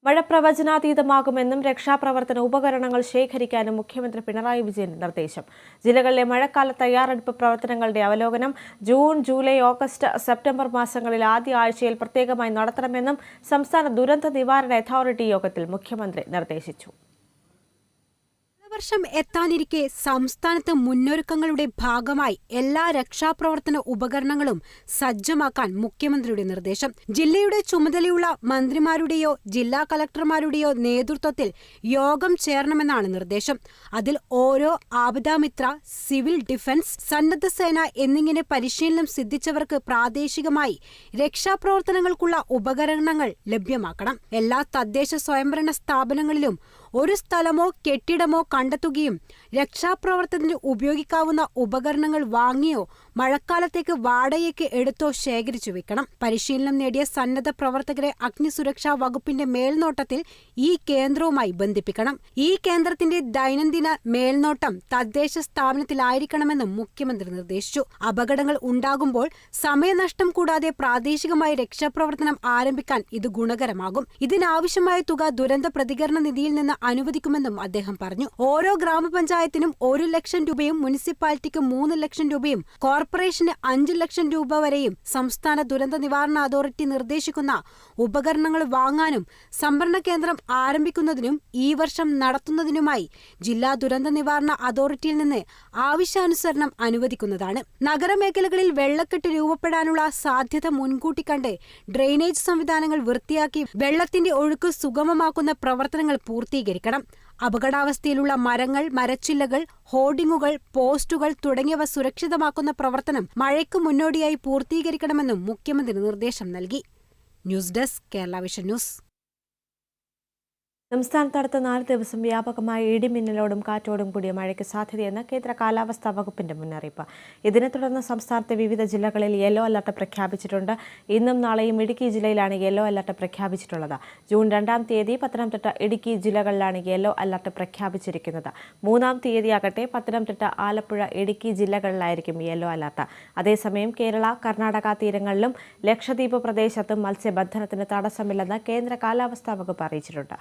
മഴ പ്രവചനാതീതമാകുമെന്നും രക്ഷാപ്രവർത്തന ഉപകരണങ്ങൾ ശേഖരിക്കാനും മുഖ്യമന്ത്രി പിണറായി വിജയൻ നിർദ്ദേശം. ജില്ലകളിലെ മഴക്കാല തയ്യാറെടുപ്പ് പ്രവർത്തനങ്ങളുടെ അവലോകനം ജൂൺ, ജൂലൈ, ഓഗസ്റ്റ്, സെപ്റ്റംബർ മാസങ്ങളിൽ ആദ്യ ആഴ്ചയിൽ പ്രത്യേകമായി നടത്തണമെന്നും സംസ്ഥാന ദുരന്ത നിവാരണ അതോറിറ്റി യോഗത്തിൽ മുഖ്യമന്ത്രി നിർദ്ദേശിച്ചു. വർഷം എത്താനിരിക്കെ സംസ്ഥാനത്ത് മുന്നൊരുക്കങ്ങളുടെ ഭാഗമായി എല്ലാ രക്ഷാപ്രവർത്തന ഉപകരണങ്ങളും സജ്ജമാക്കാൻ മുഖ്യമന്ത്രിയുടെ നിർദ്ദേശം. ജില്ലയുടെ ചുമതലയുള്ള മന്ത്രിമാരുടെയോ ജില്ലാ കളക്ടർമാരുടെയോ നേതൃത്വത്തിൽ യോഗം ചേരണമെന്നാണ് നിർദ്ദേശം. അതിൽ ഓരോ ആപദാമിത്ര, സിവിൽ ഡിഫൻസ്, സന്നദ്ധ സേന എന്നിങ്ങനെ പരിശീലനം സിദ്ധിച്ചവർക്ക് പ്രാദേശികമായി രക്ഷാപ്രവർത്തനങ്ങൾക്കുള്ള ഉപകരണങ്ങൾ ലഭ്യമാക്കണം. എല്ലാ തദ്ദേശ സ്വയംഭരണ സ്ഥാപനങ്ങളിലും ഒരു സ്ഥലമോ കെട്ടിടമോ കണ്ടെത്തുകയും രക്ഷാപ്രവർത്തനത്തിന് ഉപയോഗിക്കാവുന്ന ഉപകരണങ്ങൾ വാങ്ങിയോ മഴക്കാലത്തേക്ക് വാടകയ്ക്ക് എടുത്തോ ശേഖരിച്ചു വെക്കണം. പരിശീലനം നേടിയ സന്നദ്ധ പ്രവർത്തകരെ അഗ്നിസുരക്ഷാ വകുപ്പിന്റെ മേൽനോട്ടത്തിൽ ഈ കേന്ദ്രവുമായി ബന്ധിപ്പിക്കണം. ഈ കേന്ദ്രത്തിന്റെ ദൈനംദിന മേൽനോട്ടം തദ്ദേശ സ്ഥാപനത്തിലായിരിക്കണമെന്നും മുഖ്യമന്ത്രി നിർദ്ദേശിച്ചു. അപകടങ്ങൾ ഉണ്ടാകുമ്പോൾ സമയനഷ്ടം കൂടാതെ പ്രാദേശികമായി രക്ഷാപ്രവർത്തനം ആരംഭിക്കാൻ ഇത് ഗുണകരമാകും. ഇതിനാവശ്യമായ തുക ദുരന്ത പ്രതികരണ നിധിയിൽ നിന്ന് അനുവദിക്കുമെന്നും അദ്ദേഹം പറഞ്ഞു. ഓരോ ഗ്രാമപഞ്ചായത്തിനും 1 ലക്ഷം രൂപയും മുനിസിപ്പാലിറ്റിക്ക് 3 ലക്ഷം രൂപയും കോർപ്പറേഷന് 5 ലക്ഷം രൂപ വരെയും സംസ്ഥാന ദുരന്ത നിവാരണ അതോറിറ്റി നിർദ്ദേശിക്കുന്ന ഉപകരണങ്ങൾ വാങ്ങാനും സംഭരണ കേന്ദ്രം ആരംഭിക്കുന്നതിനും ഈ വർഷം നടത്തുന്നതിനുമായി ജില്ലാ ദുരന്ത നിവാരണ അതോറിറ്റിയിൽ നിന്ന് ആവശ്യാനുസരണം അനുവദിക്കുന്നതാണ്. നഗരമേഖലകളിൽ വെള്ളക്കെട്ട് രൂപപ്പെടാനുള്ള സാധ്യത മുൻകൂട്ടി കണ്ട് ഡ്രെയിനേജ് സംവിധാനങ്ങൾ വൃത്തിയാക്കി വെള്ളത്തിന്റെ ഒഴുക്ക് സുഗമമാക്കുന്ന പ്രവർത്തനങ്ങൾ പൂർത്തീകരിക്കണം. അപകടാവസ്ഥയിലുള്ള മരങ്ങൾ, മരച്ചില്ലകൾ, ഹോർഡിങ്ങുകൾ, പോസ്റ്റുകൾ തുടങ്ങിയവ സുരക്ഷിതമാക്കുന്ന പ്രവർത്തനം മഴയ്ക്ക് മുന്നോടിയായി പൂർത്തീകരിക്കണമെന്നും മുഖ്യമന്ത്രി നിർദ്ദേശം നൽകി. News desk, Kerala vision news. സംസ്ഥാനത്ത് അടുത്ത 4 ദിവസം വ്യാപകമായ ഇടിമിന്നലോടും കാറ്റോടും കൂടിയ മഴയ്ക്ക് സാധ്യതയെന്ന് കേന്ദ്ര കാലാവസ്ഥാ വകുപ്പിന്റെ മുന്നറിയിപ്പ്. ഇതിനെ തുടർന്ന് സംസ്ഥാനത്തെ വിവിധ ജില്ലകളിൽ യെല്ലോ അലർട്ട് പ്രഖ്യാപിച്ചിട്ടുണ്ട്. ഇന്നും നാളെയും ഇടുക്കി ജില്ലയിലാണ് യെല്ലോ അലർട്ട് പ്രഖ്യാപിച്ചിട്ടുള്ളത്. ജൂൺ 2-ാം തീയതി പത്തനംതിട്ട, ഇടുക്കി ജില്ലകളിലാണ് യെല്ലോ അലർട്ട് പ്രഖ്യാപിച്ചിരിക്കുന്നത്. 3-ാം തീയതിയാകട്ടെ പത്തനംതിട്ട, ആലപ്പുഴ, ഇടുക്കി ജില്ലകളിലായിരിക്കും യെല്ലോ അലർട്ട്. അതേസമയം കേരള, കർണാടക തീരങ്ങളിലും ലക്ഷദ്വീപ് പ്രദേശത്തും മത്സ്യബന്ധനത്തിന് തടസ്സമില്ലെന്ന് കേന്ദ്ര കാലാവസ്ഥാ വകുപ്പ് അറിയിച്ചിട്ടുണ്ട്.